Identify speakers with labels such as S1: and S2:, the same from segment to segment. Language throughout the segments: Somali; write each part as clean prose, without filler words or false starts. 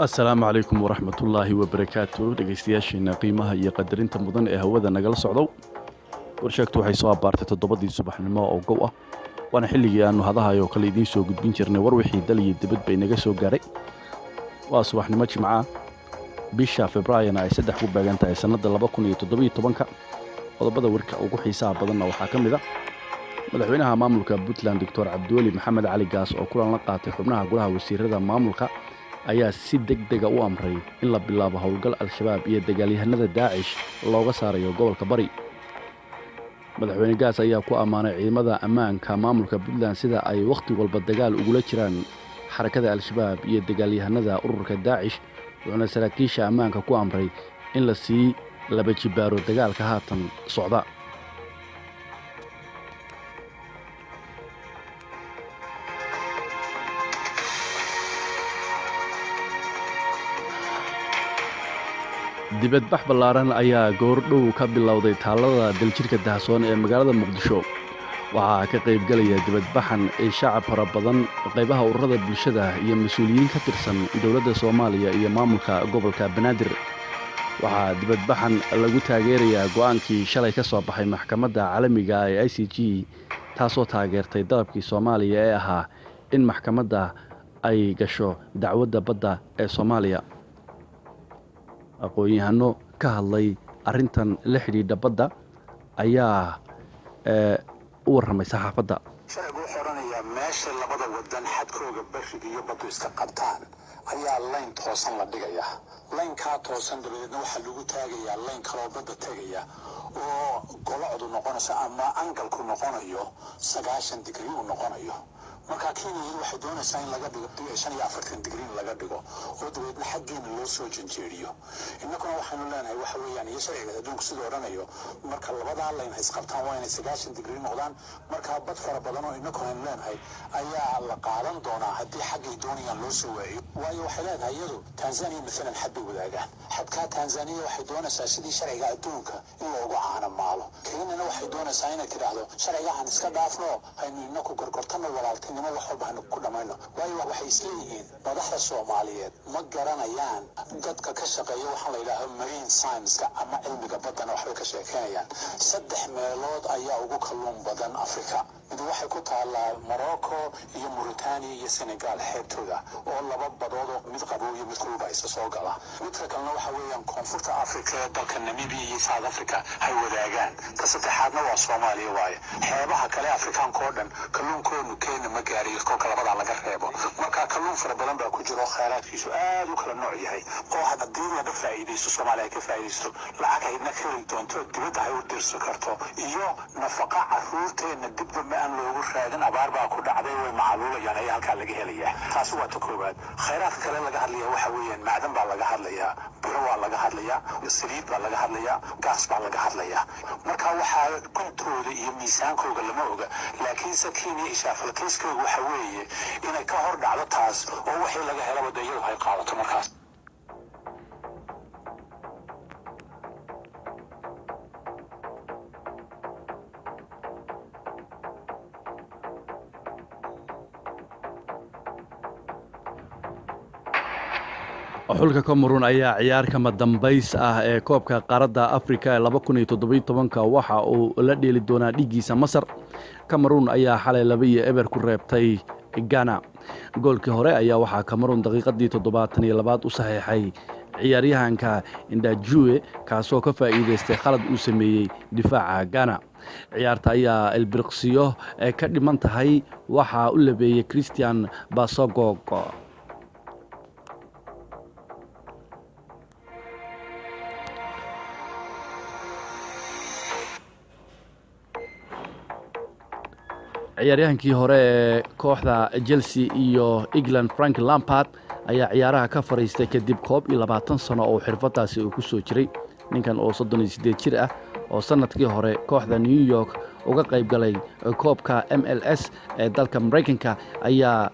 S1: السلام عليكم ورحمة الله وبركاته dhegeystayaasheena qiimaha iyo qadarinta mudan ee hawada nagala socdo warshaagtu waxay soo abaartay 7 subaxnimo oo gow ah waana xilligii aanu hadahayo kala idiin soo gudbin jirnay war wixii dal iyo dibad bay naga soo gaaray waa subaxnimo jimca bisha Febraayo ay 3 ku beegan tahay sanada 2017 qodobada warka ugu xiisaha badan waxa kamid ah madaxweynaha maamulka Puntland Dr. Cabdiweli Maxamed Cali Gaas oo kulan la qaatay xubnaha golaha wasiirada maamulka ayaa si degdeg ah u amray in la bilaabo howlgal al-shabaab iyo dagaalyahanada Daesh looga saarayo gobolka Bari madaxweyne Gaas ayaa ku amaanay ciidamada ammaanka maamulka Puntland sida ay waqti walba dagaal ugu jiraan xarakada al-shabaab iyo dagaalyahanada ururka Daesh wuxuuna saraakiisha ammaanka ku amray in la sii laba jibaaro dagaalka haatan socda dibadbax ballaaran ayaa goordhow ka bilowday taalada daljirka Dahsoon ee magaalada Muqdisho waxa ka qayb galaya dibadbaxan ee shacab fara badan qaybaha ururada bulshada iyo mas'uuliyiin ka tirsan dawladda Soomaaliya iyo maamulka gobolka Banaadir waxa dibadbaxan lagu taageerayaa go'aankii shalay ka soo baxay maxkamadda caalamiga ah ee ICJ taasoo taageertay dalabkii Soomaaliya ee ahaa in maxkamadda ay gasho dacwadda badda ee Soomaaliya aqoon-yahano ka hadlay arintan la xiriirta badda ayaa u warramay saxaafadda
S2: sharcigu xoranaya meesha labada wadan xadkooga bariga iyo baddu iska qabtaan ayaa line toosan la dhigaya line-ka toosan dabadeedna waxa lagu taagayaa line kaloo badda tagaya oo golocdu noqonaysa ama angalku noqonayo 90 degree uu noqonayo marka Kenya waxay doonaysaa in laga dhigo 45 degree laga dhigo oo dabadeedna xaggeena loo soo janjeeriyo innaguna waxaanu leenahay waxa weeyaan iyo sharciga adduunka sidoo oranayo marka labada line is qabtaan waa inay 90 degree noqdaan marka bad fara badan oo innaguna leenahay ayaa la qaadan doonaa haddii xaggay doonayaan loo soo waayo waayo waxay leedahay iyadu Tanzania midalan xad wadaagaan xadka Tanzania waxay doonaysaa sidii sharciga adduunka in loogu caanamaalo Kenya waxay doonaysaa inay tiraahdo sharciga aan iska dhaafno aynu inagu gorgortano walaaltinimo wax walba ku dhamayno waayo waxay isleeyihiin madaxda Soomaaliyeed ma garanayaan dadka ka shaqeeya waxa la yiraahdo marine science ama cilmiga badda waxay ka sheekeeyaan 3 meelood ayaa ugu kalluun badan Afrika mid waxay ku taalaa Morocco iyo Mauritania iyo Senegal xeebtooda oo laba badood oo mid qabow iyo mid kulul ay soo gala midka kalena waxa weeyaan koonfurta Afrika dalka Namibia iyo South Africa ay wadaagaan ka saddexaadna waa Soomaaliya waaye xeebaha kale Afrikaanka oo dhan kalluunkoodu Kenya ma gaariyo kolka labada laga reebo marka kalluun fara badan baa ku jiro khayraadkiisu aad u kala nooc yahay oo haddii la faa'iideysto Soomaaliya ka faa'iideysto lacag ay nakari doonto dibadda ay u dirsan karto iyo nafaqa caruurteena dibadda ma aan loogu raadin abaar baa ku dhacday way macluulayaan ay halka laga helayaa taas waa ta koobaad khayraadka kale laga hadlayaa waxa weeyaan macdan baa laga hadlayaa biro waa laga hadlayaa saliid baa laga hadlayaa gaas baa laga hadlayaa marka waxa kuntooda iyo miisaankooda lama oga laakiin Kenya ishaafalkiiskooda waxa weeye inay ka hor dhacdo taas oo wixii laga helaba iyadu ay qaadato markaas
S1: xulka Cameroon ayaa ciyaar kama dambays ah ee koobka qaarada Afrika ee 2017 waxa uu la dheeli doonaa dhigiisa Masar Cameroon ayaa xalay 2-0 ku reebtay Ghana goolkii hore ayaa waxa Cameroon daqiiqadii 72 u saxiixay ciyaaryahanka Ndajue kaasoo ka faa'iideystay khalad uu sameeyay difaaca Ghana ciyaarta ayaa Elbirqsiyo ka dhiman tahay waxa uu labeeyay Christian Basogog ciyaaryahankii hore ee kooxda Chelsea iyo England Frank Lampard ayaa ciyaaraha ka fariistay kadib 20 sano oo xirfadaasi uu ku soo jiray ninkan oo 38 jir ah oo sanadkii hore kooxda New York uga qayb galay koobka MLS ee dalka Mareykanka ayaa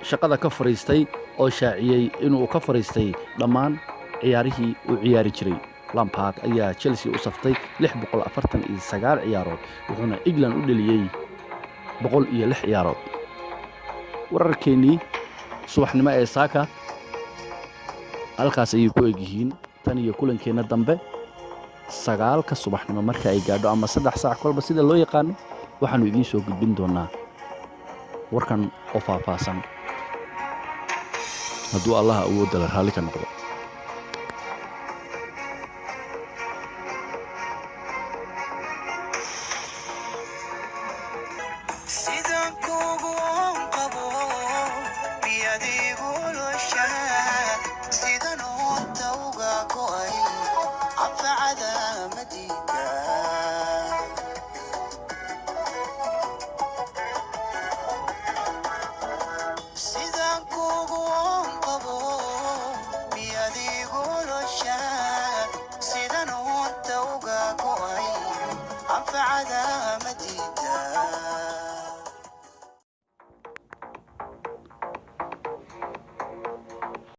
S1: shaqada ka fariistay oo shaaciyay inuu ka fariistay dhammaan ciyaarihii uu ciyaari jiray Lampard ayaa Chelsea u saftay 649 ciyaarood wuxuuna England u dhaliyay 106 ciyaarood wararkeeni subaxnimo ee saaka halkaas ayay ku egyihiin tan iyo kulankeenna dambe 9 subaxnimo marka ay gaadho ama 3 saac kolba sida loo yaqaano waxaannu idiin soo gudbin doonaa warkan oo faahfaahsan hadduu allaha awoodda la raalli ka noqdo
S3: عدا